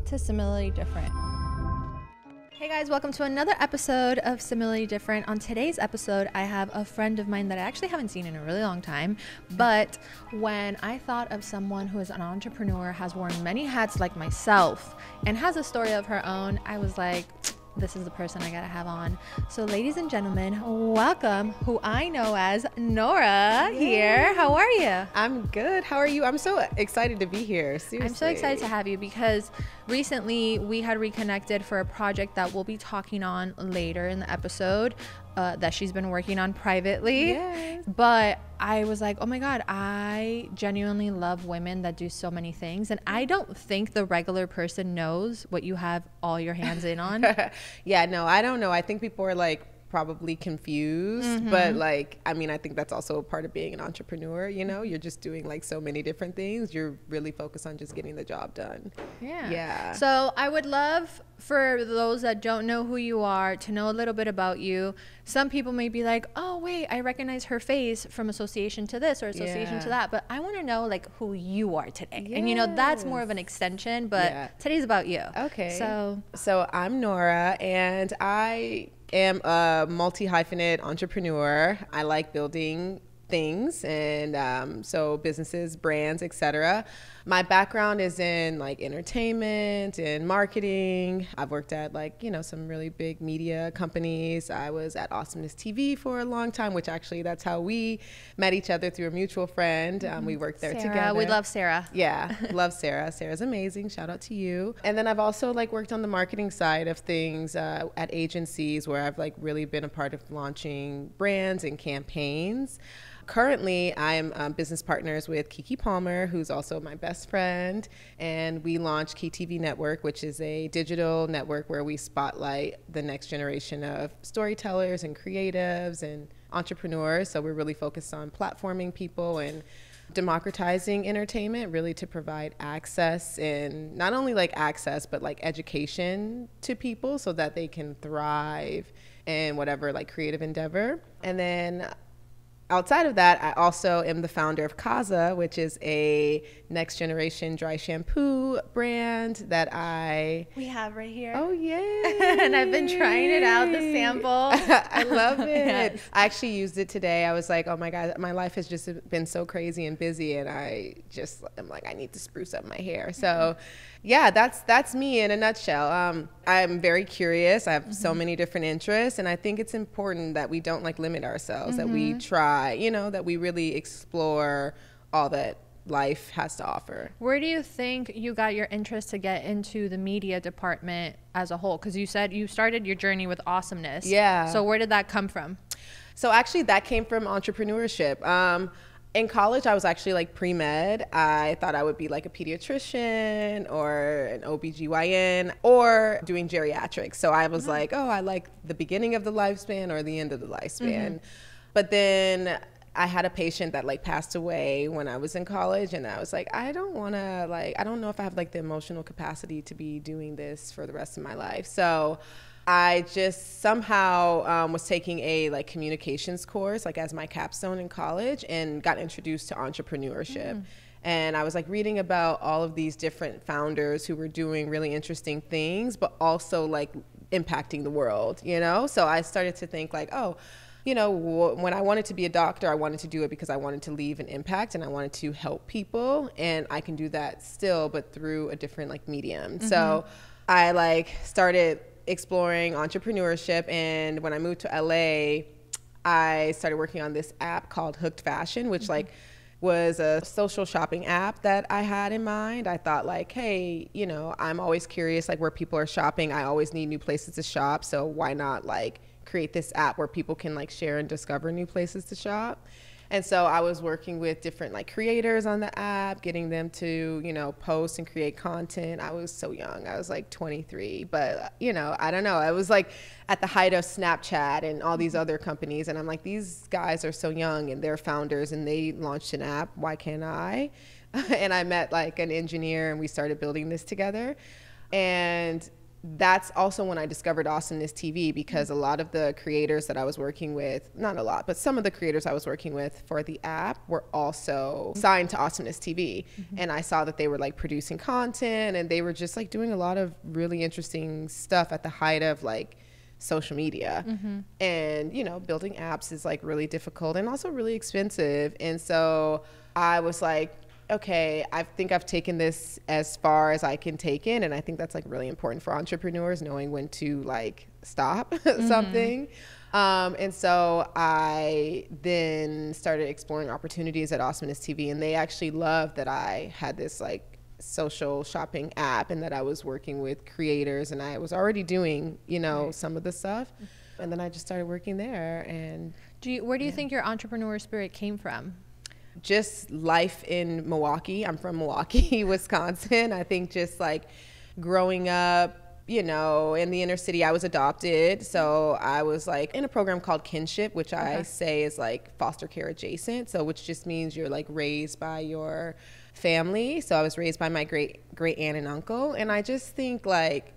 to Similarly Different. Hey guys, welcome to another episode of Similarly Different. On today's episode, I have a friend of mine that I actually haven't seen in a really long time. But when I thought of someone who is an entrepreneur, has worn many hats like myself, and has a story of her own, I was like, this is the person I gotta have on. So ladies and gentlemen, welcome who I know as Nora here. How are you? I'm good. How are you? I'm so excited to be here. Seriously. I'm so excited to have you because recently we had reconnected for a project that we'll be talking on later in the episode that she's been working on privately. Yes. But I was like, oh my God, I genuinely love women that do so many things. And I don't think the regular person knows what you have all your hands in on. Yeah, no, I don't know. I think people are like probably confused, but like, I mean, I think that's also a part of being an entrepreneur, you know, you're just doing like so many different things. You're really focused on just getting the job done. Yeah. So I would love for those that don't know who you are to know a little bit about you. Some people may be like, oh wait, I recognize her face from association to this or association to that, but I want to know like who you are today. And you know, that's more of an extension, but today's about you. Okay. So I'm Nora, and I am a multi-hyphenate entrepreneur. I like building things, and so businesses, brands, etc. My background is in like entertainment and marketing. I've worked at like, you know, some really big media companies. I was at Awesomeness TV for a long time, which actually that's how we met each other, through a mutual friend. We worked there together. We love Sarah. Yeah, love Sarah. Sarah's amazing. Shout out to you. And then I've also like worked on the marketing side of things at agencies, where I've like really been a part of launching brands and campaigns. Currently, I'm business partners with Keke Palmer, who's also my best friend, and we launched KeyTV Network, which is a digital network where we spotlight the next generation of storytellers and creatives and entrepreneurs. So we're really focused on platforming people and democratizing entertainment, really to provide access, and not only like access, but like education to people so that they can thrive in whatever like creative endeavor. And then outside of that, I also am the founder of CAZZA, which is a next generation dry shampoo brand that we have right here. Oh, yay. And I've been trying it out, the sample. I love it. Yes. I actually used it today. I was like, oh my God, my life has just been so crazy and busy, and I'm like, I need to spruce up my hair. So yeah, that's me in a nutshell. I'm very curious. I have so many different interests, and I think it's important that we don't like limit ourselves, that we try, you know, that we really explore all that life has to offer. Where do you think you got your interest to get into the media department as a whole? Because you said you started your journey with Awesomeness. Yeah. So where did that come from? So actually that came from entrepreneurship. In college, I was actually like pre-med. I thought I would be like a pediatrician or an OBGYN or doing geriatrics. So I was like, oh, I like the beginning of the lifespan or the end of the lifespan. But then I had a patient that like passed away when I was in college, and I was like, I don't want to like, I don't know if I have like the emotional capacity to be doing this for the rest of my life. So I just somehow was taking a like communications course like as my capstone in college, and got introduced to entrepreneurship. And I was like reading about all of these different founders who were doing really interesting things, but also like impacting the world, you know? So I started to think like, oh, you know, when I wanted to be a doctor, I wanted to do it because I wanted to leave an impact and I wanted to help people. And I can do that still, but through a different like medium. So I like started exploring entrepreneurship, and when I moved to LA, I started working on this app called Hooked Fashion, which like was a social shopping app that I had in mind. I thought like, hey, you know, I'm always curious like where people are shopping. I always need new places to shop, so why not like create this app where people can like share and discover new places to shop. And so I was working with different like creators on the app, getting them to, you know, post and create content. I was so young. I was like 23, but you know, I don't know. I was like at the height of Snapchat and all these other companies. And I'm like, these guys are so young and they're founders and they launched an app. Why can't I? And I met like an engineer and we started building this together. And that's also when I discovered Awesomeness TV, because a lot of the creators that I was working with, not a lot, but some of the creators I was working with for the app were also signed to Awesomeness TV. And I saw that they were like producing content, and they were just like doing a lot of really interesting stuff at the height of like social media. And, you know, building apps is like really difficult and also really expensive. And so I was like, okay, I think I've taken this as far as I can take it. And I think that's like really important for entrepreneurs, knowing when to like stop something. And so I then started exploring opportunities at Awesomeness TV, and they actually loved that I had this like social shopping app and that I was working with creators, and I was already doing, you know, some of the stuff. And then I just started working there. And where do you think your entrepreneur spirit came from? Just life in Milwaukee. I'm from Milwaukee, Wisconsin. I think just like growing up, you know, in the inner city, I was adopted. So I was like in a program called Kinship, which I say is like foster care adjacent. So which just means you're like raised by your family. So I was raised by my great aunt and uncle. And I just think like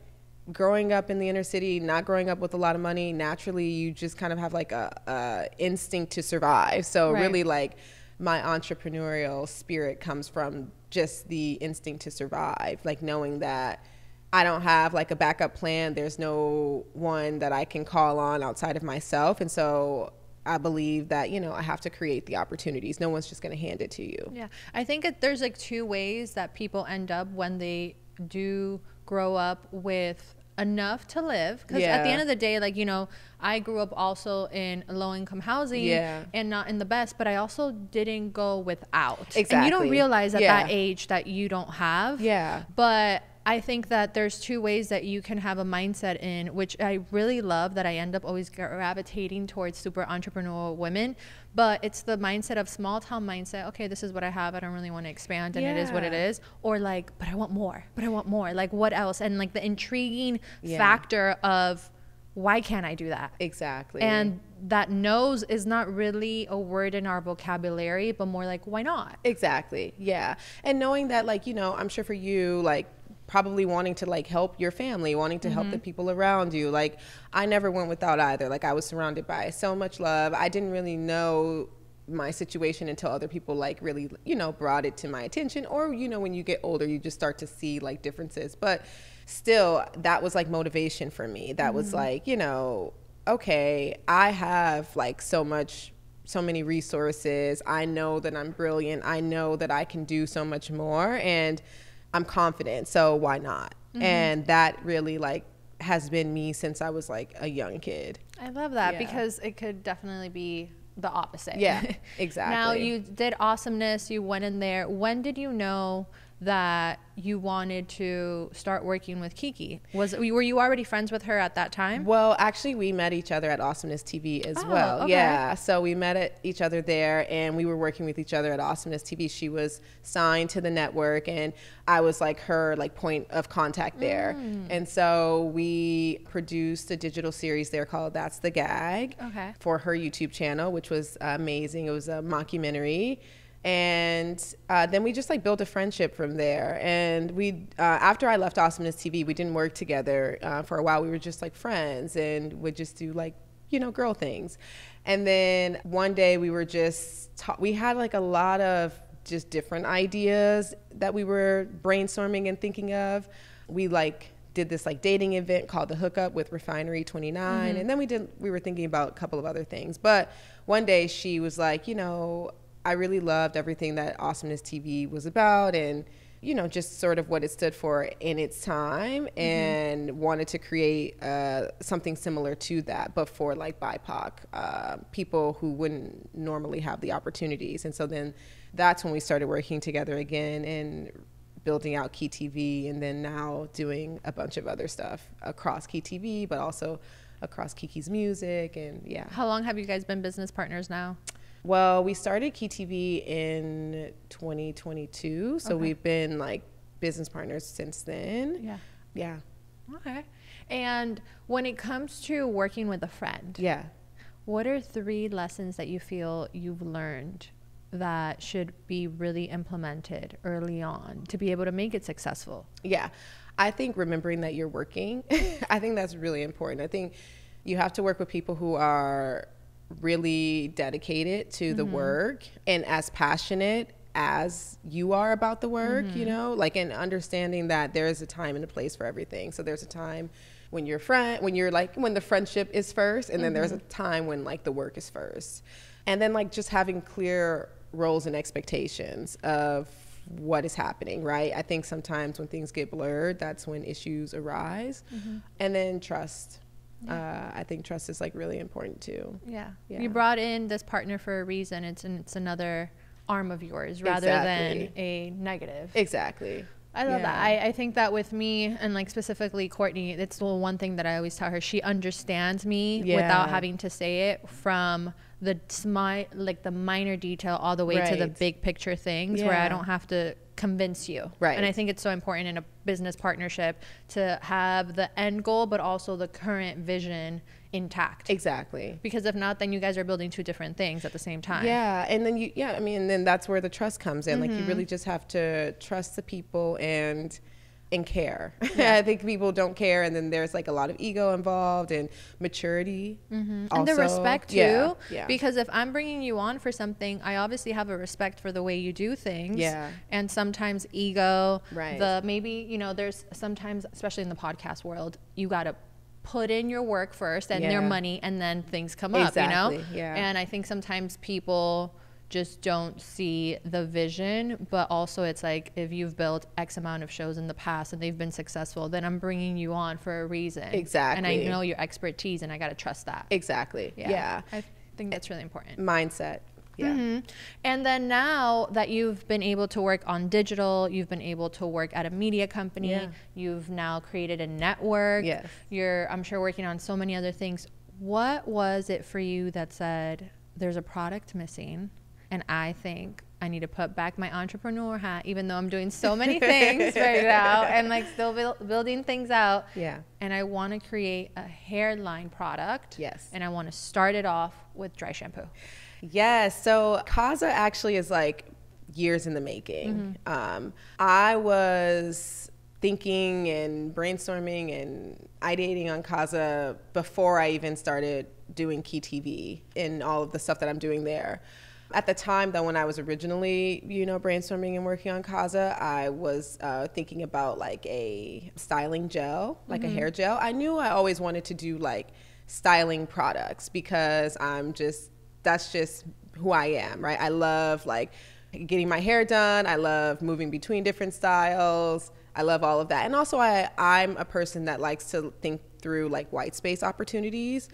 growing up in the inner city, not growing up with a lot of money, naturally you just kind of have like a instinct to survive. So really like my entrepreneurial spirit comes from just the instinct to survive, like knowing that I don't have like a backup plan. There's no one that I can call on outside of myself. And so I believe that, you know, I have to create the opportunities. No one's just going to hand it to you. Yeah. I think there's like two ways that people end up when they do grow up with enough to live, because at the end of the day, like, you know, I grew up also in low-income housing and not in the best, but I also didn't go without. And you don't realize at that age that you don't have. But I think that there's two ways that you can have a mindset in, which I really love, that I end up always gravitating towards super entrepreneurial women. But it's the mindset of small town mindset. Okay, this is what I have. I don't really want to expand, and it is what it is. Or like, but I want more. But I want more. Like, what else? And like the intriguing factor of, why can't I do that? Exactly. And that no's is not really a word in our vocabulary, but more like, why not? Exactly. Yeah. And knowing that, like, you know, I'm sure for you, like, probably wanting to like help your family, wanting to help the people around you. Like, I never went without either. Like, I was surrounded by so much love. I didn't really know my situation until other people like really, you know, brought it to my attention. Or, you know, when you get older, you just start to see like differences. But still, that was like motivation for me. That was like, you know, okay, I have like so many resources. I know that I'm brilliant. I know that I can do so much more, and I'm confident, so why not? And that really like has been me since I was like a young kid. I love that, because it could definitely be the opposite. Yeah, exactly. Now, you did Awesomeness, you went in there. When did you know that you wanted to start working with Keke? Were you already friends with her at that time? Well, actually, we met each other at Awesomeness TV as well. Okay. Yeah, so we met each other there, and we were working with each other at Awesomeness TV. She was signed to the network, and I was like her like point of contact there. And so we produced a digital series there called That's the Gag for her YouTube channel, which was amazing. It was a mockumentary. And then we just like built a friendship from there. And we, after I left Awesomeness TV, we didn't work together for a while. We were just like friends and would just do like, you know, girl things. And then one day we were just, we had like a lot of just different ideas that we were brainstorming and thinking of. We like did this like dating event called The Hookup with Refinery 29. And then we were thinking about a couple of other things. But one day she was like, you know, I really loved everything that Awesomeness TV was about, and, you know, just sort of what it stood for in its time, and wanted to create something similar to that, but for like BIPOC people who wouldn't normally have the opportunities. And so then that's when we started working together again and building out KeyTV, and then now doing a bunch of other stuff across KeyTV, but also across Keke's music. And How long have you guys been business partners now? Well, we started KeyTV in 2022, so we've been like business partners since then. Yeah. Okay. And when it comes to working with a friend, what are 3 lessons that you feel you've learned that should be really implemented early on to be able to make it successful? Yeah. I think remembering that you're working, I think that's really important. I think you have to work with people who are really dedicated to the work and as passionate as you are about the work, you know, like, and understanding that there is a time and a place for everything. So there's a time when you're when the friendship is first, and then there's a time when like the work is first. And then like just having clear roles and expectations of what is happening, right? I think sometimes when things get blurred, that's when issues arise. And then trust. I think trust is like really important too. Yeah. You brought in this partner for a reason. It's another arm of yours rather than a negative. Exactly. I love that. I think that with me, and like specifically Courtney, it's the one thing that I always tell her. She understands me without having to say it, from the minor detail all the way to the big picture things, where I don't have to convince you. And I think it's so important in a business partnership to have the end goal, but also the current vision intact. Exactly. Because if not, then you guys are building two different things at the same time. And then and then that's where the trust comes in. Like, you really just have to trust the people and care. I think people don't care, and then there's like a lot of ego involved and maturity. And the respect too. Because if I'm bringing you on for something, I obviously have a respect for the way you do things. And sometimes ego, maybe, there's sometimes, especially in the podcast world, you gotta put in your work first and their money, and then things come up, and I think sometimes people just don't see the vision. But also, it's like, if you've built X amount of shows in the past and they've been successful, then I'm bringing you on for a reason. And I know your expertise, and I got to trust that. I think that's really important. Mindset. And then now that you've been able to work on digital, you've been able to work at a media company, you've now created a network, you're, I'm sure, working on so many other things. What was it for you that said, there's a product missing, and I think I need to put back my entrepreneur hat, even though I'm doing so many things right now and like still building things out. And I want to create a hairline product. And I want to start it off with dry shampoo. So CAZZA actually is like years in the making. I was thinking and brainstorming and ideating on CAZZA before I even started doing KeyTV and all of the stuff that I'm doing there. At the time, though, when I was originally, brainstorming and working on CAZZA, I was thinking about like a styling gel, like a hair gel. I knew I always wanted to do like styling products, because that's just who I am, right? I love like getting my hair done. I love moving between different styles. I love all of that. And also I'm a person that likes to think through like white space opportunities.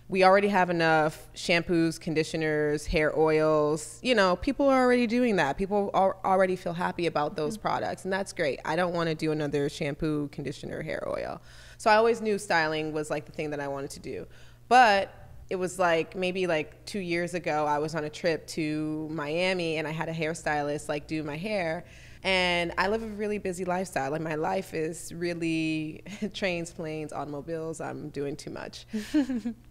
We already have enough shampoos, conditioners, hair oils. People are already doing that. People already feel happy about those products, and that's great. I don't want to do another shampoo, conditioner, hair oil. So I always knew styling was like the thing that I wanted to do. But it was like maybe like 2 years ago, I was on a trip to Miami, and I had a hairstylist like do my hair. And I live a really busy lifestyle. Like, my life is really trains, planes, automobiles. I'm doing too much.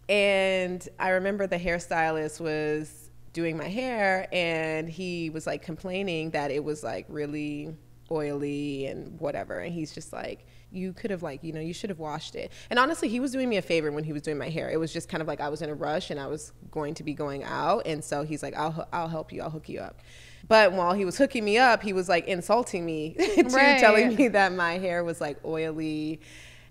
And I remember the hairstylist was doing my hair, and he was like complaining that it was like really oily and whatever. And he's just like, you could have like, you should have washed it. And honestly, he was doing me a favor when he was doing my hair. It was just kind of like I was in a rush and I was going to be going out. And so he's like, I'll help you. I'll hook you up. But while he was hooking me up, he was like insulting me too, telling me that my hair was like oily.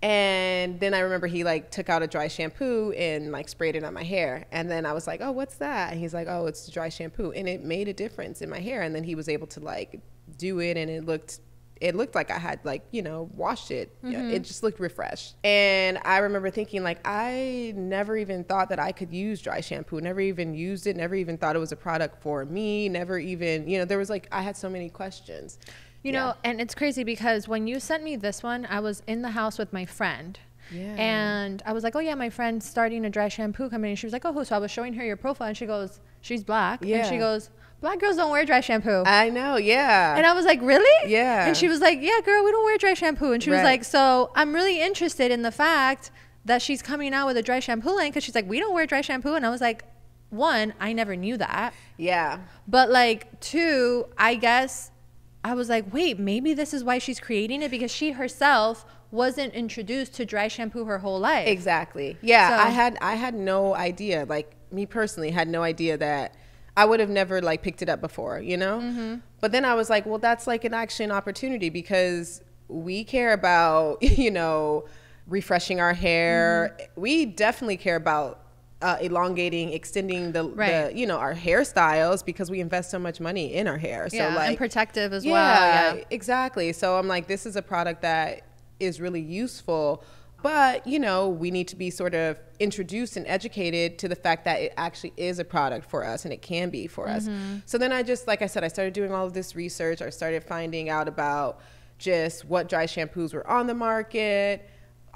And then I remember he like took out a dry shampoo and like sprayed it on my hair. And then I was like, oh, what's that? And he's like, oh, it's dry shampoo. And it made a difference in my hair. And then he was able to like do it, and it looked like I had like, washed it. It just looked refreshed. And I remember thinking like, I never even thought that I could use dry shampoo, never even used it, never even thought it was a product for me, never even, there was like, I had so many questions. You know, and it's crazy because when you sent me this one, I was in the house with my friend. And I was like, oh yeah, my friend's starting a dry shampoo company. And she was like, oh, so I was showing her your profile, and she goes, she's black. And she goes, black girls don't wear dry shampoo. I know, And I was like, really? And she was like, yeah, girl, we don't wear dry shampoo. And she was like, so I'm really interested in the fact that she's coming out with a dry shampoo line, because she's like, we don't wear dry shampoo. And I was like, one, I never knew that. But like, two, I guess I was like, wait, maybe this is why she's creating it, because she herself wasn't introduced to dry shampoo her whole life. Exactly. Yeah. So, I had no idea, like me personally had no idea that I would have never like picked it up before, you know? But then I was like, well, that's like an actually an opportunity, because we care about, you know, refreshing our hair. We definitely care about elongating, extending the you know, our hairstyles, because we invest so much money in our hair. So like, and protective as well. Yeah, exactly. So I'm like, this is a product that is really useful, but you know, we need to be sort of introduced and educated to the fact that it actually is a product for us, and it can be for us. So then I just, like I said, I started doing all of this research. I started finding out about just what dry shampoos were on the market.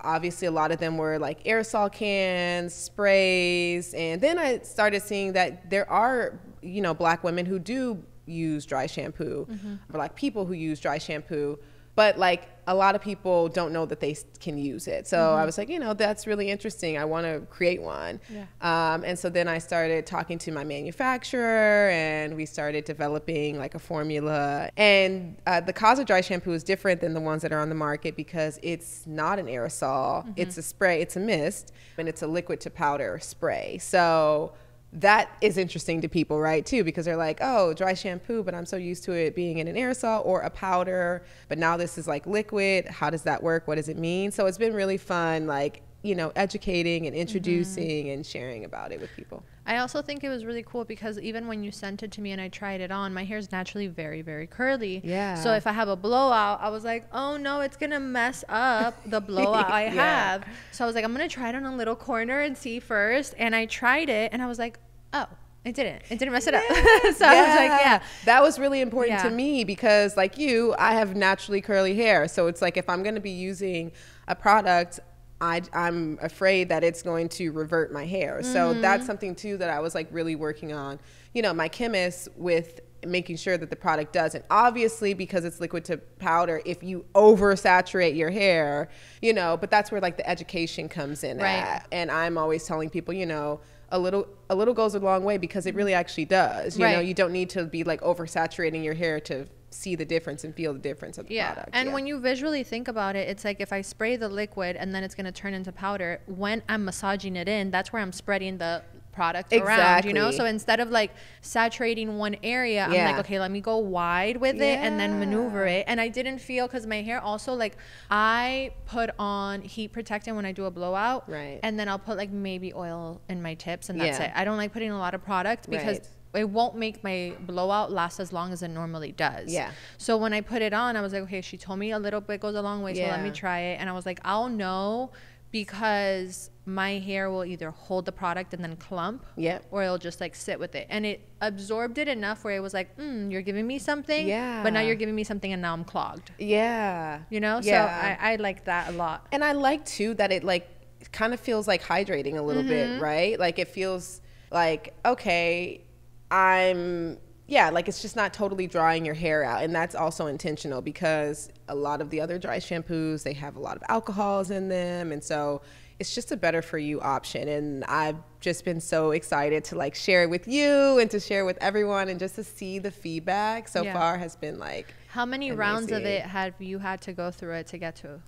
Obviously, a lot of them were like aerosol cans, sprays. And then I started seeing that there are, you know, Black women who do use dry shampoo, Black people who use dry shampoo. But like a lot of people don't know that they can use it. So I was like, you know, that's really interesting. I want to create one. And so then I started talking to my manufacturer, and we started developing like a formula. And the CAZZA dry shampoo is different than the ones that are on the market, because it's not an aerosol. It's a spray, it's a mist, and it's a liquid to powder spray. So that is interesting to people, right, too, because they're like, oh, dry shampoo, but I'm so used to it being in an aerosol or a powder, but now this is like liquid. How does that work? What does it mean? So it's been really fun, like, you know, educating and introducing and sharing about it with people. I also think it was really cool because even when you sent it to me and I tried it on, my hair is naturally very, very curly. Yeah. So if I have a blowout, I was like, oh no, it's going to mess up the blowout I have. So I was like, I'm going to try it on a little corner and see first. And I tried it and I was like, oh, it didn't mess it up. So I was like, yeah. That was really important to me, because like you, I have naturally curly hair. So it's like, if I'm going to be using a product, I'm afraid that it's going to revert my hair. So that's something too that I was like really working on, you know, my chemist, with making sure that the product doesn't. Obviously, because it's liquid to powder, if you oversaturate your hair, you know, but that's where like the education comes in at. And I'm always telling people, you know, a little goes a long way, because it really actually does. You know, you don't need to be like oversaturating your hair to see the difference and feel the difference of the product. And when you visually think about it, it's like if I spray the liquid and then it's going to turn into powder, when I'm massaging it in, that's where I'm spreading the product around, you know? So instead of like saturating one area, I'm like, okay, let me go wide with it and then maneuver it. And I didn't feel, because my hair also, like, I put on heat protectant when I do a blowout, and then I'll put like maybe oil in my tips, and that's it. I don't like putting a lot of product, because it won't make my blowout last as long as it normally does. So when I put it on, I was like, okay, she told me a little bit goes a long way, so let me try it. And I was like, I'll know, because my hair will either hold the product and then clump, or it'll just like sit with it. And it absorbed it enough where it was like, you're giving me something, but now you're giving me something and now I'm clogged. You know? So I like that a lot. And I like too that it like kind of feels like hydrating a little bit, right? Like it feels like, okay, like it's just not totally drying your hair out. And that's also intentional, because a lot of the other dry shampoos, they have a lot of alcohols in them. And so it's just a better for you option. And I've just been so excited to like share it with you and to share with everyone, and just to see the feedback so far has been like, how many rounds of it have you had to go through it to get to?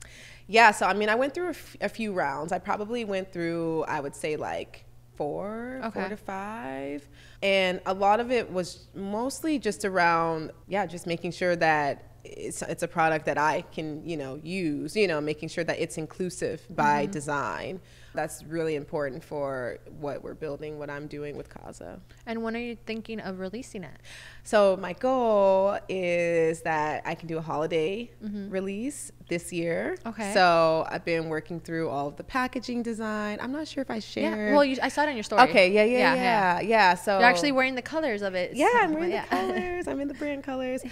So I mean, I went through a few rounds. I probably went through, I would say like 4 to 5. And a lot of it was mostly just around, just making sure that it's a product that I can, you know, use, you know, making sure that it's inclusive by design. That's really important for what we're building, what I'm doing with CAZZA. And when are you thinking of releasing it? So my goal is that I can do a holiday release this year. So I've been working through all of the packaging design. I'm not sure if I shared. Well, I saw it on your story. Okay, yeah. So you're actually wearing the colors of it. I'm wearing the colors. I'm in the brand colors.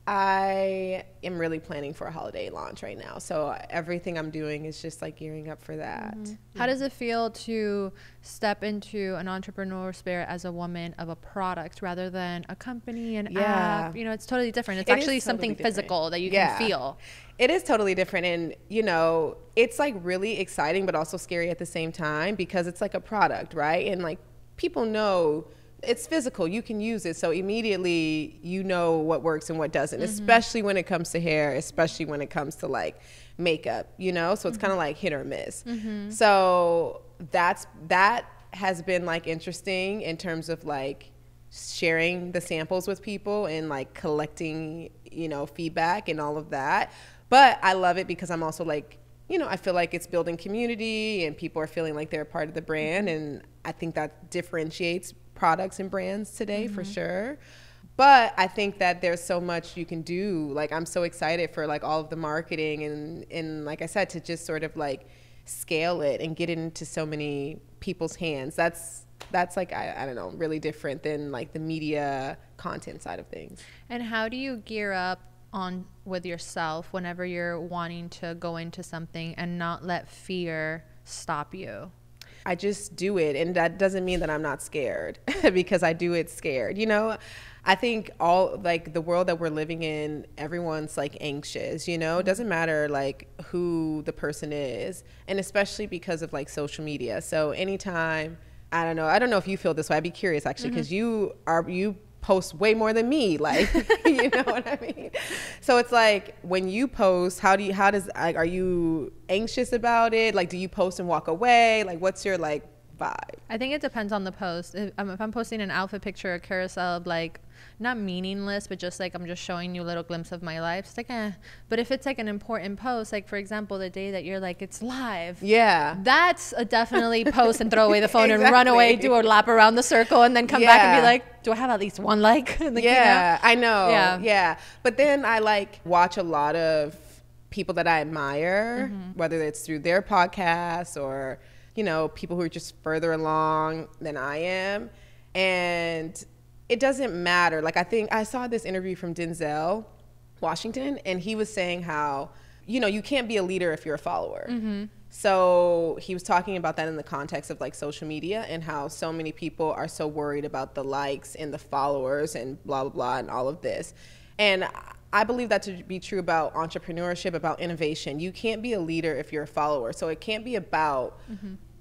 I am really planning for a holiday launch right now. So everything I'm doing is just like gearing up for that. How does it feel to step into an entrepreneur spirit as a woman of a product rather than a company, an app? You know, it's totally different. It's actually something physical that you can feel. It is totally different. And, you know, it's like really exciting, but also scary at the same time, because it's like a product, right? And like people know it's physical. You can use it. So immediately you know what works and what doesn't, especially when it comes to hair, especially when it comes to like makeup, you know? So it's kind of like hit or miss. So that has been like interesting in terms of like sharing the samples with people and like collecting, you know, feedback and all of that. But I love it because I'm also like, you know, I feel like it's building community and people are feeling like they're a part of the brand. And I think that differentiates products and brands today for sure. But I think that there's so much you can do. Like, I'm so excited for like all of the marketing and like I said, to just sort of like scale it and get it into so many people's hands. That's like, I don't know, really different than like the media content side of things. And how do you gear up on with yourself whenever you're wanting to go into something and not let fear stop you? I just do it, and that doesn't mean that I'm not scared because I do it scared. You know, I think all like the world that we're living in, everyone's like anxious, you know, it doesn't matter like who the person is, and especially because of like social media. So anytime, I don't know if you feel this way. I'd be curious actually, because you post way more than me, like, you know what I mean? So it's like, when you post, are you anxious about it? Like, do you post and walk away? Like, what's your like vibe? I think it depends on the post. If I'm posting an outfit picture, a carousel of like, not meaningless, but just like, I'm just showing you a little glimpse of my life, it's like, eh. But if it's like an important post, like for example, the day that you're like, it's live. Yeah. That's a definitely post and throw away the phone and run away, do a lap around the circle and then come back and be like, do I have at least one like? Like, yeah, you know? I know. Yeah. But then I like watch a lot of people that I admire, whether it's through their podcasts or, you know, people who are just further along than I am. And it doesn't matter. Like, I think I saw this interview from Denzel Washington, and he was saying how, you know, you can't be a leader if you're a follower. So he was talking about that in the context of like social media and how so many people are so worried about the likes and the followers and blah, blah, blah, and all of this. And I believe that to be true about entrepreneurship, about innovation. You can't be a leader if you're a follower. So it can't be about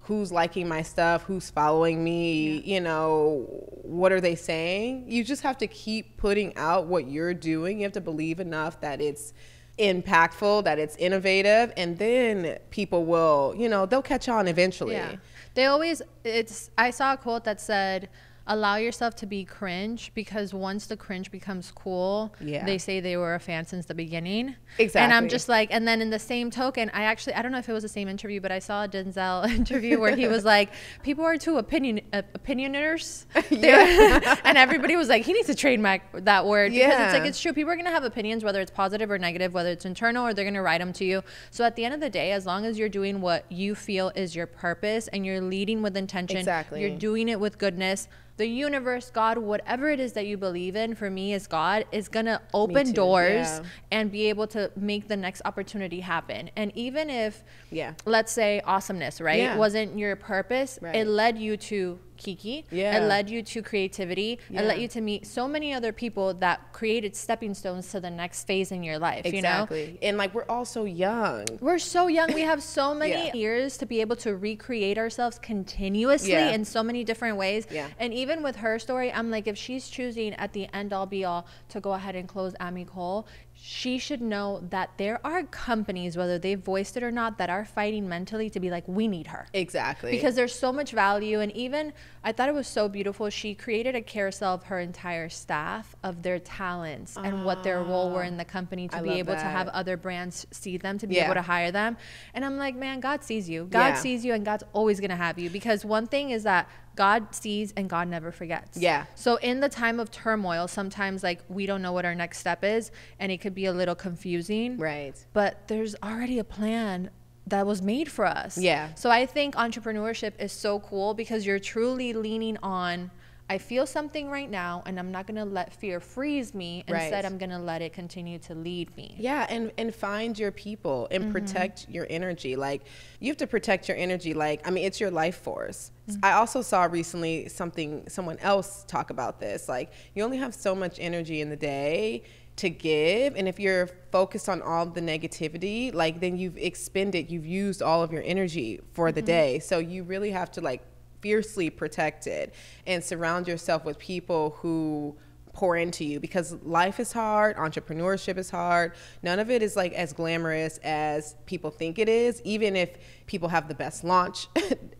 who's liking my stuff, who's following me, you know, what are they saying? You just have to keep putting out what you're doing. You have to believe enough that it's impactful, that it's innovative, and then people will, you know, they'll catch on eventually. Yeah. I saw a quote that said, allow yourself to be cringe, because once the cringe becomes cool, they say they were a fan since the beginning. Exactly. And I'm just like, and then in the same token, I don't know if it was the same interview, but I saw a Denzel interview where he was like, people are too opinioners. And everybody was like, he needs to trademark that word, because it's like, it's true. People are going to have opinions, whether it's positive or negative, whether it's internal or they're going to write them to you. So at the end of the day, as long as you're doing what you feel is your purpose and you're leading with intention, you're doing it with goodness, the universe, God, whatever it is that you believe in, for me is God, is going to open doors and be able to make the next opportunity happen. And even if, let's say awesomeness, right, wasn't your purpose, it led you to Keke, it led you to creativity, it led you to meet so many other people that created stepping stones to the next phase in your life, you know? And like, we're all so young. We're so young. We have so many years to be able to recreate ourselves continuously in so many different ways. And even with her story, I'm like, if she's choosing at the end all be all to go ahead and close Amicole, she should know that there are companies, whether they've voiced it or not, that are fighting mentally to be like, we need her. Exactly. Because there's so much value. And even, I thought it was so beautiful, she created a carousel of her entire staff, of their talents and what their role were in the company, to be able to have other brands see them, to be able to hire them. And I'm like, man, God sees you. God sees you, and God's always going to have you. Because one thing is that God sees and God never forgets. So in the time of turmoil, sometimes like we don't know what our next step is, and it could be a little confusing. But there's already a plan that was made for us. So I think entrepreneurship is so cool, because you're truly leaning on, I feel something right now, and I'm not going to let fear freeze me. Instead, I'm going to let it continue to lead me. And find your people and protect your energy. Like, you have to protect your energy. Like, I mean, it's your life force. I also saw recently someone else talk about this. Like, you only have so much energy in the day to give, and if you're focused on all the negativity, like, then you've used all of your energy for the day. So you really have to like fiercely protected and surround yourself with people who pour into you, because life is hard, entrepreneurship is hard. None of it is like as glamorous as people think it is, even if people have the best launch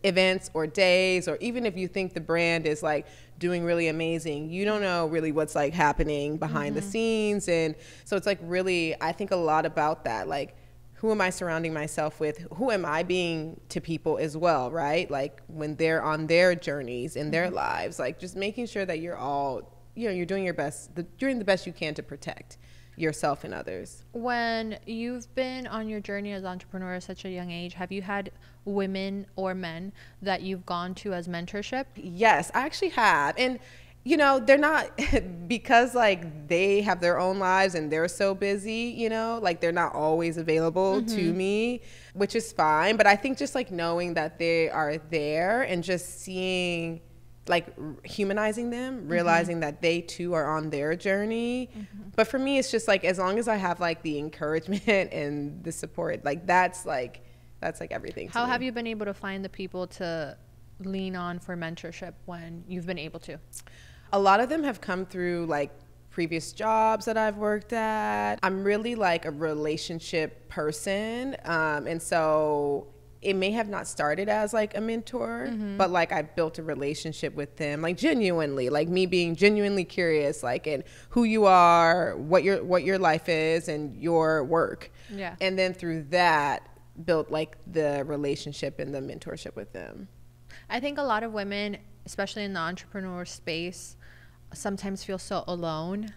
events or days, or even if you think the brand is like doing really amazing, you don't know really what's like happening behind the scenes. And so it's like really, I think a lot about that, like, who am I surrounding myself with? Who am I being to people as well, right? Like when they're on their journeys in their lives, like just making sure that you're all, you know, you're doing your best, doing the best you can to protect yourself and others. When you've been on your journey as an entrepreneur at such a young age, have you had women or men that you've gone to as mentorship? Yes, I actually have. And you know, they're not, because like they have their own lives and they're so busy, you know, like they're not always available to me, which is fine. But I think just like knowing that they are there and just seeing, like humanizing them, realizing that they too are on their journey. But for me, it's just like, as long as I have like the encouragement and the support, like that's like everything to How me. have you been able to find the people to lean on for mentorship when you've been able to? A lot of them have come through like previous jobs that I've worked at. I'm really like a relationship person. And so it may have not started as like a mentor, but like I built a relationship with them, like genuinely, like me being genuinely curious, like in who you are, what your life is and your work. Yeah. And then through that built like the relationship and the mentorship with them. I think a lot of women, especially in the entrepreneur space, sometimes feel so alone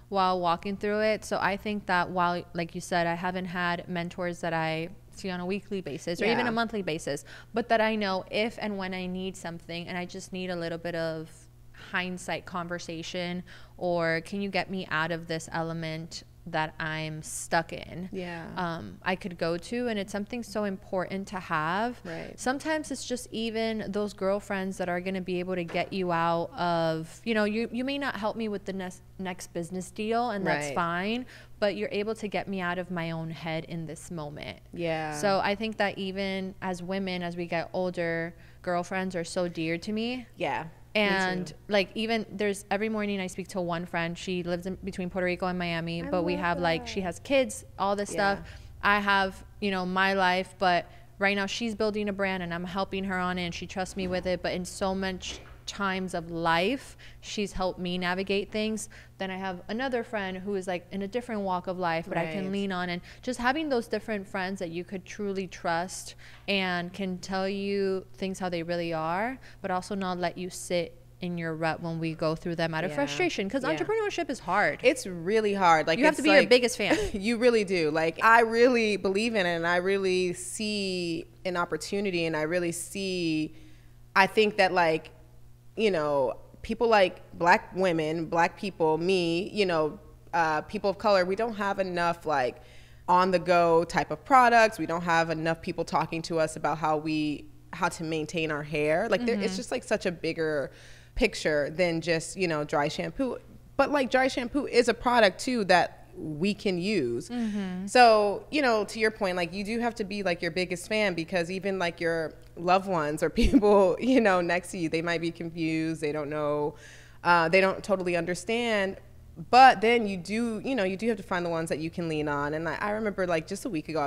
while walking through it. So I think that while, like you said, I haven't had mentors that I see on a weekly basis or even a monthly basis, but that I know if and when I need something and I just need a little bit of hindsight conversation, or can you get me out of this element that I'm stuck in, I could go to. And it's something so important to have. Sometimes it's just even those girlfriends that are going to be able to get you out of, you know, you may not help me with the next business deal, and that's fine, but you're able to get me out of my own head in this moment. So I think that even as women, as we get older, girlfriends are so dear to me. And like, even there's every morning I speak to one friend. She lives in between Puerto Rico and Miami, but we have like, she has kids, all this stuff. I have, you know, my life, but right now she's building a brand and I'm helping her on it and she trusts me with it. But in so much times of life, she's helped me navigate things. Then I have another friend who is like in a different walk of life, but I can lean on. And just having those different friends that you could truly trust and can tell you things how they really are, but also not let you sit in your rut when we go through them out of frustration, because entrepreneurship is hard. It's really hard. Like, you have to be like, your biggest fan. You really do. Like, I really believe in it, and I really see an opportunity, and I really see, I think that, like, you know, people like Black women, Black people, me, you know, people of color, we don't have enough like on the go type of products. We don't have enough people talking to us about how to maintain our hair. Like, it's just like such a bigger picture than just, you know, dry shampoo. But like, dry shampoo is a product too that we can use. So, you know, to your point, like, you do have to be like your biggest fan, because even like your loved ones or people, you know, next to you, they might be confused. They don't know, they don't totally understand. But then you do, you know, you do have to find the ones that you can lean on. And I remember like just a week ago, I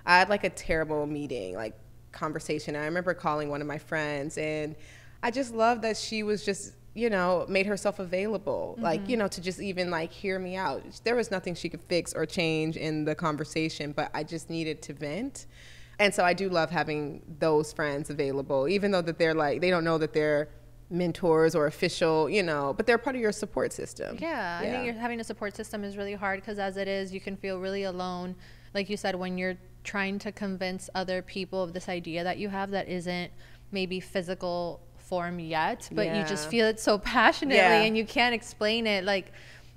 had like a terrible meeting, like conversation. And I remember calling one of my friends, and I just love that she was just, you know, made herself available, like, you know, to just even like hear me out. There was nothing she could fix or change in the conversation, but I just needed to vent. And so I do love having those friends available, even though that they're like, they don't know that they're mentors or official, you know, but they're part of your support system. I think having a support system is really hard, because as it is, you can feel really alone. Like you said, when you're trying to convince other people of this idea that you have that isn't maybe physical form yet, but you just feel it so passionately and you can't explain it. Like,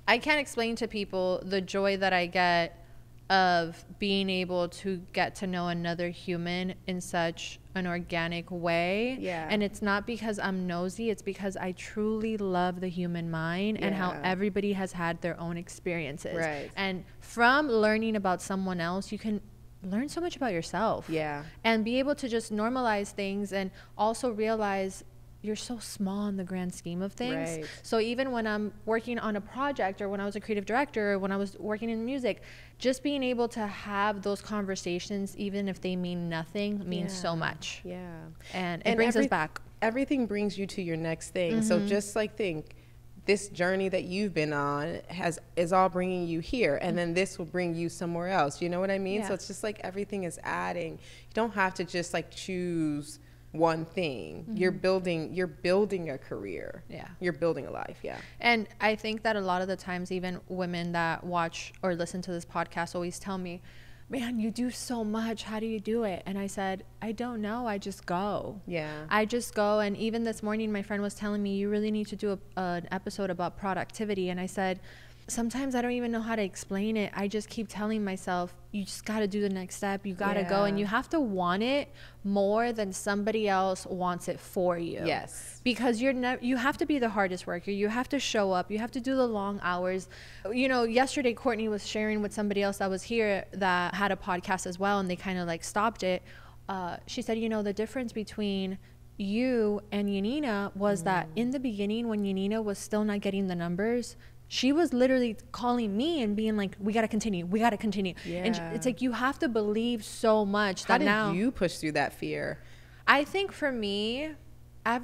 I can't explain to people the joy that I get of being able to get to know another human in such an organic way. And it's not because I'm nosy, it's because I truly love the human mind and how everybody has had their own experiences. And from learning about someone else, you can learn so much about yourself. Yeah. And be able to just normalize things and also realize you're so small in the grand scheme of things. Right. So even when I'm working on a project, or when I was a creative director, or when I was working in music, just being able to have those conversations, even if they mean nothing, means so much. Yeah. And it brings us back. Everything brings you to your next thing. So just like think, this journey that you've been on is all bringing you here, and then this will bring you somewhere else. You know what I mean? Yeah. So it's just like everything is adding. You don't have to just like choose one thing. You're building a career. Yeah. You're building a life. Yeah. And I think that a lot of the times, even women that watch or listen to this podcast always tell me, man, you do so much. How do you do it? And I said, I don't know. I just go. Yeah. I just go. And even this morning, my friend was telling me, you really need to do an episode about productivity. And I said, sometimes I don't even know how to explain it. I just keep telling myself, you just got to do the next step. You got to go. And you have to want it more than somebody else wants it for you. Yes. Because you have to be the hardest worker. You have to show up. You have to do the long hours. You know, yesterday, Courtney was sharing with somebody else that was here that had a podcast as well, and they kind of like stopped it. She said, you know, the difference between you and Yanina was that in the beginning, when Yanina was still not getting the numbers, she was literally calling me and being like, we got to continue. We got to continue. Yeah. And it's like, you have to believe so much. How that now did you push through that fear? I think for me, I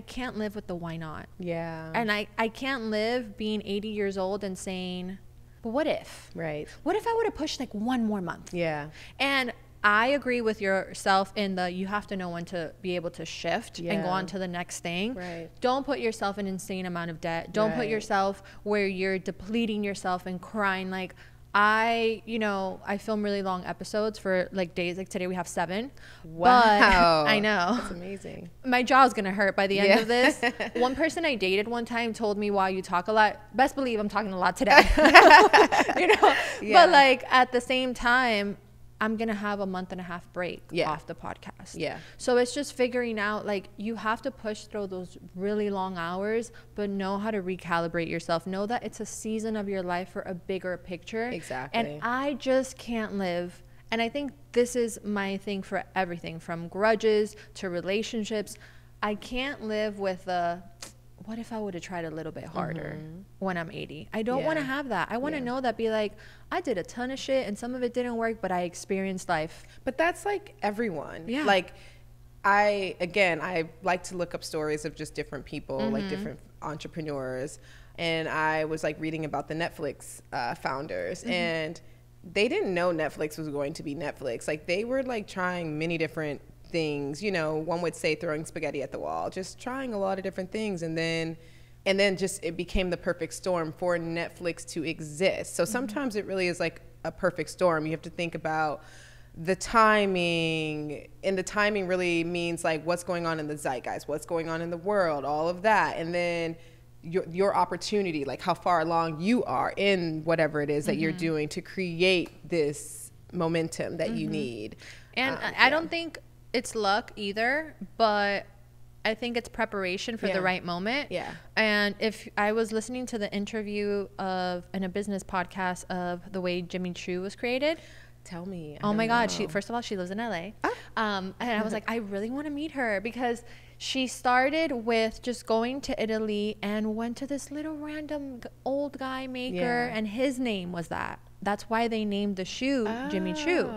can't live with the why not. Yeah. And I can't live being 80 years old and saying, but what if? Right. What if I would have pushed like one more month? Yeah. And I agree with yourself in you have to know when to be able to shift and go on to the next thing. Right. Don't put yourself in an insane amount of debt. Don't put yourself where you're depleting yourself and crying. Like I film really long episodes for like days. Like today we have 7. Wow. But I know. That's amazing. My jaw's going to hurt by the end of this. One person I dated one time told me, wow, you talk a lot. Best believe I'm talking a lot today. But like at the same time, I'm going to have a month and a half break off the podcast. Yeah. So it's just figuring out, like, you have to push through those really long hours, but know how to recalibrate yourself. Know that it's a season of your life for a bigger picture. Exactly. And I just can't live. And I think this is my thing for everything, from grudges to relationships. I can't live with what if I would have tried a little bit harder when I'm 80? I don't want to have that. I want to know that, be like, I did a ton of shit and some of it didn't work, but I experienced life. But that's like everyone. Yeah. Like I like to look up stories of just different people, like different entrepreneurs. And I was like reading about the Netflix founders, and they didn't know Netflix was going to be Netflix. Like they were like trying many different things, you know, one would say throwing spaghetti at the wall, just trying a lot of different things, and then just it became the perfect storm for Netflix to exist. So sometimes it really is like a perfect storm. You have to think about the timing, and the timing really means like what's going on in the zeitgeist, what's going on in the world, all of that, and then your opportunity, like how far along you are in whatever it is that you're doing to create this momentum that you need. And I don't think it's luck either, but I think it's preparation for the right moment. Yeah. And if I was listening to the interview in a business podcast of the way Jimmy Choo was created. Tell me. Oh my God. First of all, she lives in LA. And I was like, I really want to meet her, because she started with just going to Italy and went to this little random old guy maker, and his name was that. That's why they named the shoe Jimmy Choo.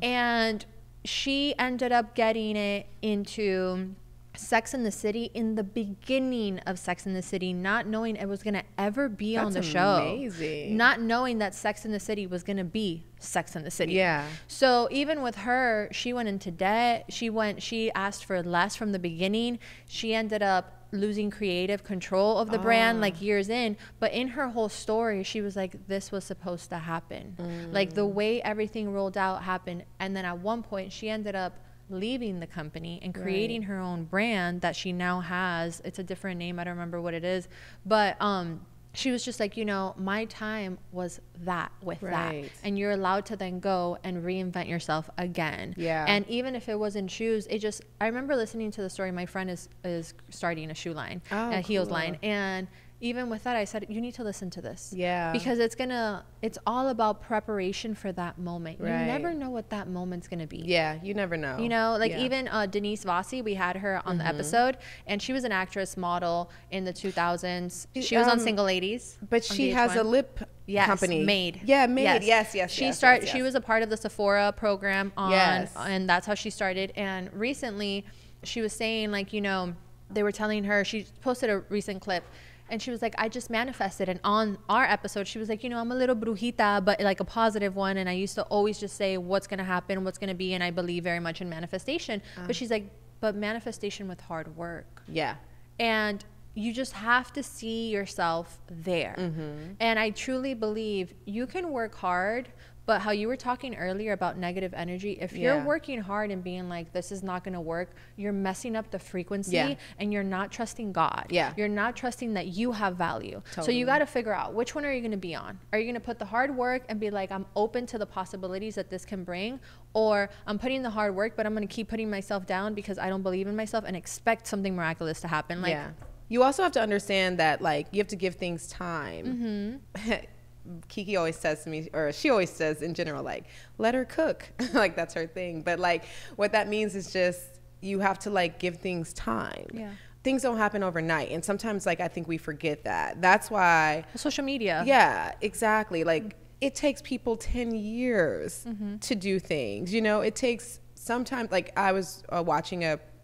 And she ended up getting it into Sex and the City in the beginning of Sex and the City, not knowing it was going to ever be on the show. Amazing. Not knowing that Sex and the City was going to be Sex and the City. Yeah. So even with her, she went into debt. She asked for less from the beginning. She ended up losing creative control of the brand like years in, but in her whole story she was like, this was supposed to happen. Like the way everything rolled out happened, and then at one point she ended up leaving the company and creating her own brand that she now has. It's a different name, I don't remember what it is, but she was just like, you know, my time was that with that, and you're allowed to then go and reinvent yourself again. And even if it wasn't shoes, I remember listening to the story. My friend is starting a shoe line, a heels line, and even with that, I said, you need to listen to this. Yeah. Because it's all about preparation for that moment. Right. You never know what that moment's going to be. Yeah, you never know. You know, like Yeah. even Denise Vossi, we had her on the episode, and she was an actress model in the 2000s. She was on Single Ladies. But she has a lip company. Made. Yeah, Made. Yes. Yes. She was a part of the Sephora program Yes. and that's how she started. And recently she was saying, like, you know, they were telling her, she posted a recent clip, and she was like, I just manifested. And on our episode, she was like, you know, I'm a little brujita, but like a positive one. And I used to always just say what's going to happen, what's going to be. And I believe very much in manifestation. But she's like, but manifestation with hard work. Yeah. And you just have to see yourself there. And I truly believe you can work hard, but how you were talking earlier about negative energy, if you're working hard and being like, this is not going to work, you're messing up the frequency and you're not trusting God. You're not trusting that you have value. So you got to figure out, which one are you going to be on? Are you going to put the hard work and be like, I'm open to the possibilities that this can bring? Or I'm putting the hard work, but I'm going to keep putting myself down because I don't believe in myself and expect something miraculous to happen. Like, you also have to understand that, like, you have to give things time. Keke always says to me, or she always says in general, like, let her cook. Like, that's her thing. But like, what that means is just, you have to like give things time. Things don't happen overnight. And sometimes, like, I think we forget that. That's why social media. Yeah, exactly. Like, it takes people 10 years to do things. You know, it takes sometimes, like, I was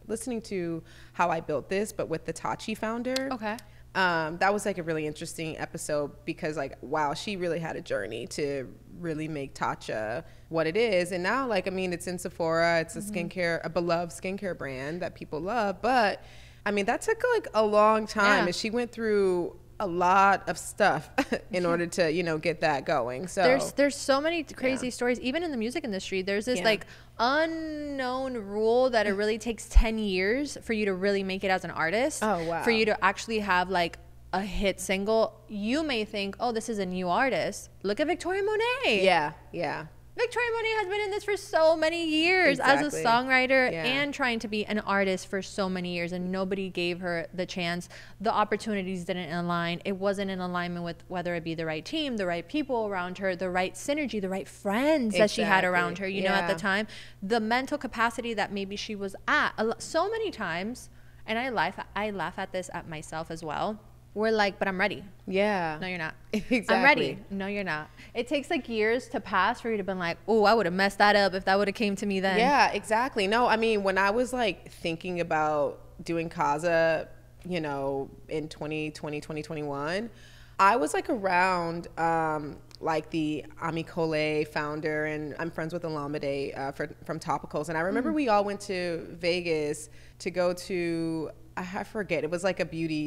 listening to How I Built This, but with the Tachi founder. Okay. That was like a really interesting episode because, like, wow, she really had a journey to really make Tatcha what it is. And now, like, I mean, it's in Sephora. It's a beloved skincare brand that people love. But I mean, that took like a long time, and she went through a lot of stuff in order to, you know, get that going. So there's so many crazy stories, even in the music industry. There's this like unknown rule that it really takes 10 years for you to really make it as an artist. Oh, wow. For you to actually have like a hit single. You may think, oh, this is a new artist. Look at Victoria Monet. Yeah. Victoria Monet has been in this for so many years as a songwriter and trying to be an artist for so many years, and nobody gave her the chance. The opportunities didn't align. It wasn't in alignment with whether it be the right team, the right people around her, the right synergy, the right friends that she had around her, you know, at the time. The mental capacity that maybe she was at. So many times, and I laugh at this at myself as well. We're like, but I'm ready. Yeah. No, you're not. Exactly. I'm ready. No, you're not. It takes like years to pass for you to be like, oh, I would have messed that up if that would have came to me then. Yeah, exactly. No, I mean, when I was like thinking about doing CAZZA, you know, in 2020, 2021, I was like around like the Amicole founder, and I'm friends with Olamide from Topicals. And I remember we all went to Vegas to go to, I forget, it was like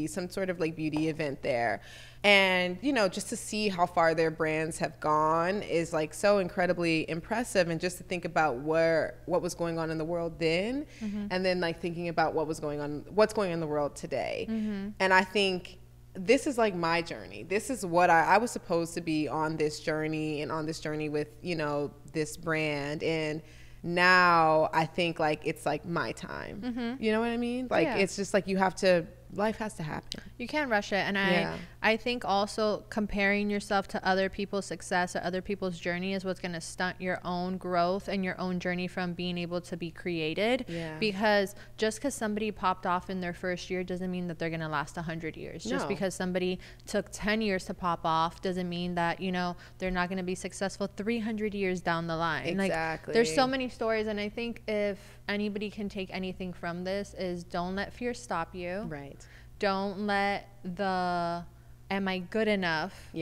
some sort of like beauty event there. And, you know, just to see how far their brands have gone is like so incredibly impressive. And just to think about what was going on in the world then, and then like thinking about what's going on in the world today. And I think this is like my journey. This is what I was supposed to be on this journey, and on this journey with, you know, this brand. And now I think like it's like my time. You know what I mean? Like it's just like life has to happen. You can't rush it. And I think also comparing yourself to other people's success or other people's journey is what's going to stunt your own growth and your own journey from being able to be created. Because just because somebody popped off in their first year doesn't mean that they're going to last 100 years. Just because somebody took 10 years to pop off doesn't mean that, you know, they're not going to be successful 300 years down the line. Exactly. Like, there's so many stories. And I think if anybody can take anything from this is don't let fear stop you. Right. Don't let the am I good enough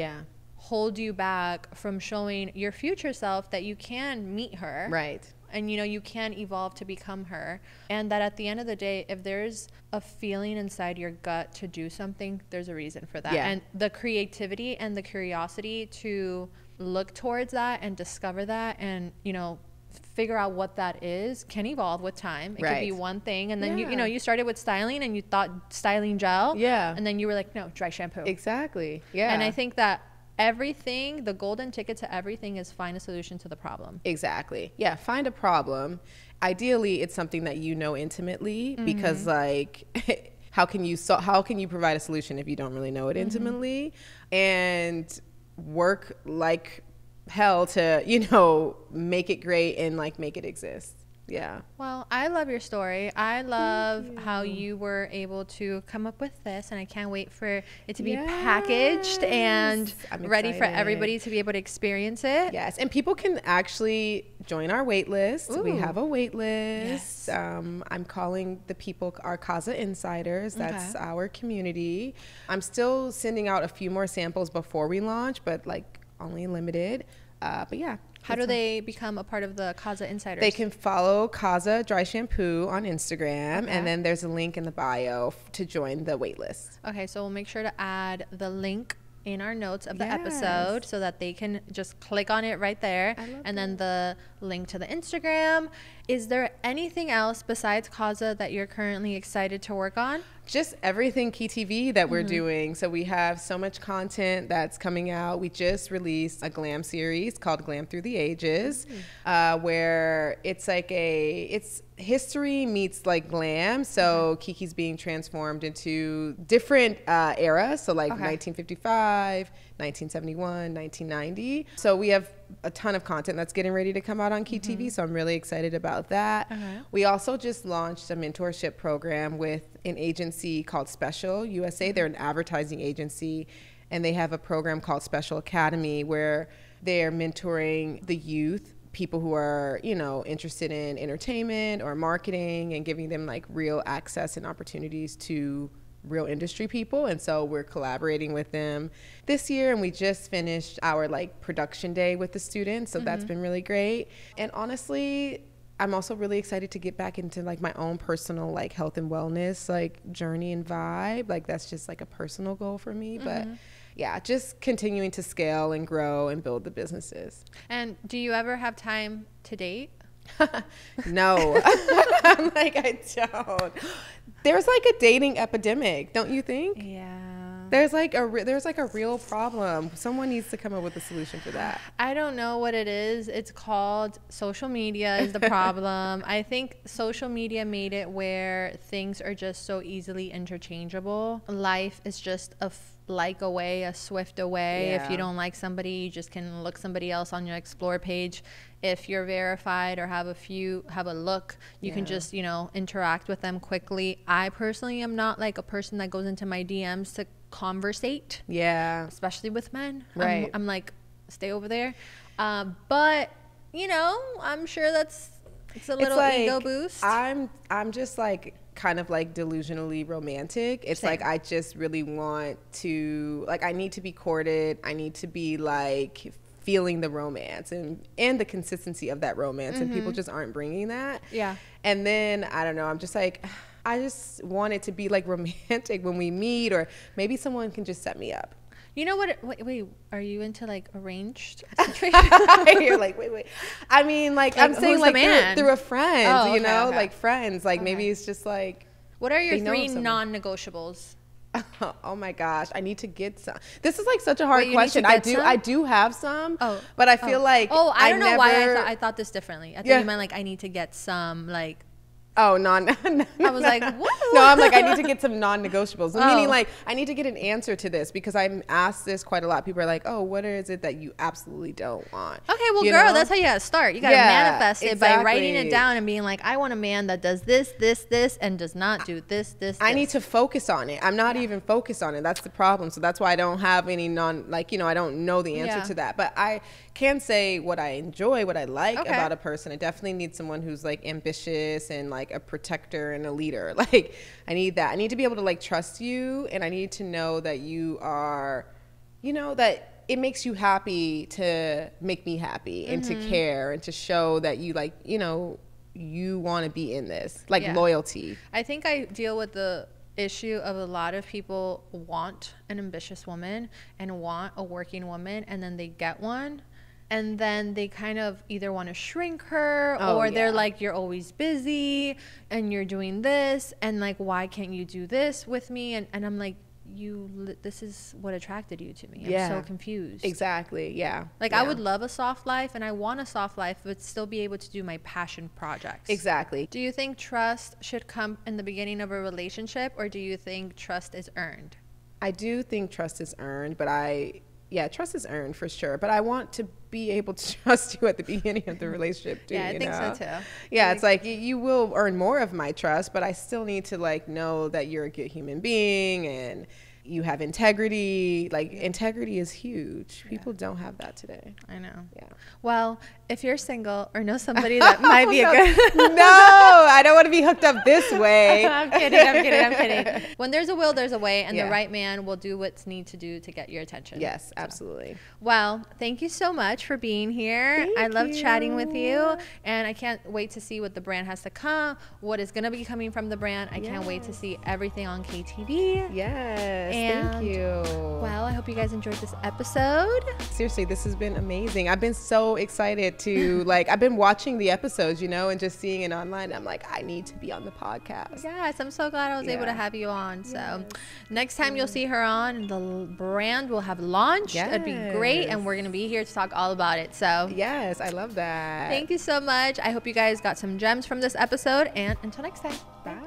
hold you back from showing your future self that you can meet her. Right. And, you know, you can evolve to become her. And that at the end of the day, if there's a feeling inside your gut to do something, there's a reason for that. And the creativity and the curiosity to look towards that and discover that and, you know, figure out what that is can evolve with time. It could be one thing, and then you know, you started with styling and you thought styling gel, and then you were like, no, dry shampoo. Exactly. And I think that everything, the golden ticket to everything is find a solution to the problem. Exactly. Yeah, find a problem. Ideally, it's something that you know intimately, because like how can you provide a solution if you don't really know it intimately, and work like hell to, you know, make it great and like make it exist. Yeah. Well, I love your story. I love how you were able to come up with this, and I can't wait for it to be packaged and ready for everybody to be able to experience it. Yes, and people can actually join our wait list. We have a wait list. Yes. I'm calling the people our CAZZA insiders. That's our community. I'm still sending out a few more samples before we launch, but like only limited. But yeah. How do they become a part of the CAZZA Insiders? They can follow CAZZA Dry Shampoo on Instagram, and then there's a link in the bio to join the waitlist. Okay, so we'll make sure to add the link in our notes of the episode so that they can just click on it right there. And then the link to the Instagram. Is there anything else besides CAZZA that you're currently excited to work on? Just everything KeyTV that we're doing. So we have so much content that's coming out. We just released a glam series called Glam Through the Ages, where it's like it's history meets like glam. So Keke's being transformed into different eras. So like 1955, 1971, 1990. So we have a ton of content that's getting ready to come out on KeyTV, so I'm really excited about that. We also just launched a mentorship program with an agency called Special USA. They're an advertising agency, and they have a program called Special Academy where they're mentoring the youth, people who are, you know, interested in entertainment or marketing, and giving them like real access and opportunities to real industry people. And so we're collaborating with them this year, and we just finished our like production day with the students, so that's been really great. And honestly, I'm also really excited to get back into like my own personal like health and wellness like journey and vibe. Like that's just like a personal goal for me. But yeah, just continuing to scale and grow and build the businesses. And do you ever have time to date? No. I'm like, I don't. There's like a dating epidemic, don't you think? Yeah. There's like a real problem. Someone needs to come up with a solution for that. I don't know what it is. It's called social media is the problem. I think social media made it where things are just so easily interchangeable. Life is just a like away, a swift away. If you don't like somebody, you just can look somebody else on your explore page. If you're verified or have a look, you can just, you know, interact with them quickly. I personally am not like a person that goes into my DMs to conversate. Yeah. Especially with men. Right. I'm like, stay over there. But, you know, I'm sure it's a little like, ego boost. I'm just like kind of like delusionally romantic. It's like I just really want to, like, I need to be courted. I need to be like feeling the romance and the consistency of that romance, and people just aren't bringing that. Yeah. And then I don't know, I'm just like, I just want it to be like romantic when we meet, or maybe someone can just set me up. You know what? Wait, are you into like arranged situation? You're like, wait. I mean, like I'm saying, like through a friend, you know, like friends. Like maybe it's just like. What are your 3 non-negotiables? Oh my gosh, I need to get some. This is like such a hard question. I do have some, but I feel like I don't know why I thought this differently. I thought you meant like I need to get some like. Oh, I was like, what? No, I'm like, I need to get some non-negotiables. Meaning like, I need to get an answer to this, because I'm asked this quite a lot. People are like, oh, what is it that you absolutely don't want? Okay, well, you girl, that's how you got to start. You got to manifest it by writing it down and being like, I want a man that does this, this, this, and does not do this. I need to focus on it. I'm not even focused on it. That's the problem. So that's why I don't have any like, you know, I don't know the answer to that. But I can say what I enjoy, what I like about a person. I definitely need someone who's like ambitious and like a protector and a leader. Like I need that. I need to be able to like trust you, and I need to know that you are, you know, that it makes you happy to make me happy, and to care and to show that you like, you know, you want to be in this, like loyalty. I think I deal with the issue of a lot of people want an ambitious woman and want a working woman, and then they get one, and then they kind of either want to shrink her, or they're like, you're always busy and you're doing this, and like, why can't you do this with me? And I'm like, this is what attracted you to me. Yeah. I'm so confused. Exactly. Yeah. Like, yeah. I would love a soft life, and I want a soft life, but still be able to do my passion projects. Exactly. Do you think trust should come in the beginning of a relationship, or do you think trust is earned? I do think trust is earned, but trust is earned for sure. But I want to be able to trust you at the beginning of the relationship too. Yeah, I think so too. Yeah, it's like you will earn more of my trust, but I still need to like know that you're a good human being and you have integrity. Like, integrity is huge. People don't have that today. I know. Yeah. Well, if you're single or know somebody that might be a good... No, I don't want to be hooked up this way. I'm kidding. When there's a will, there's a way, and Yeah. the right man will do what's need to do to get your attention. Yes, absolutely. Well, thank you so much for being here. I love chatting with you, and I can't wait to see what the brand has to come, what is going to be coming from the brand. I can't wait to see everything on KeyTV. Yes, And, thank you. Well, I hope you guys enjoyed this episode. Seriously, this has been amazing. I've been so excited to I've been watching the episodes, and just seeing it online. I'm like, I need to be on the podcast. Yes, I'm so glad I was able to have you on. So next time you'll see her on, the brand will have launched. It'd be great, and we're going to be here to talk all about it. So yes, I love that. Thank you so much. I hope you guys got some gems from this episode, and until next time. Bye.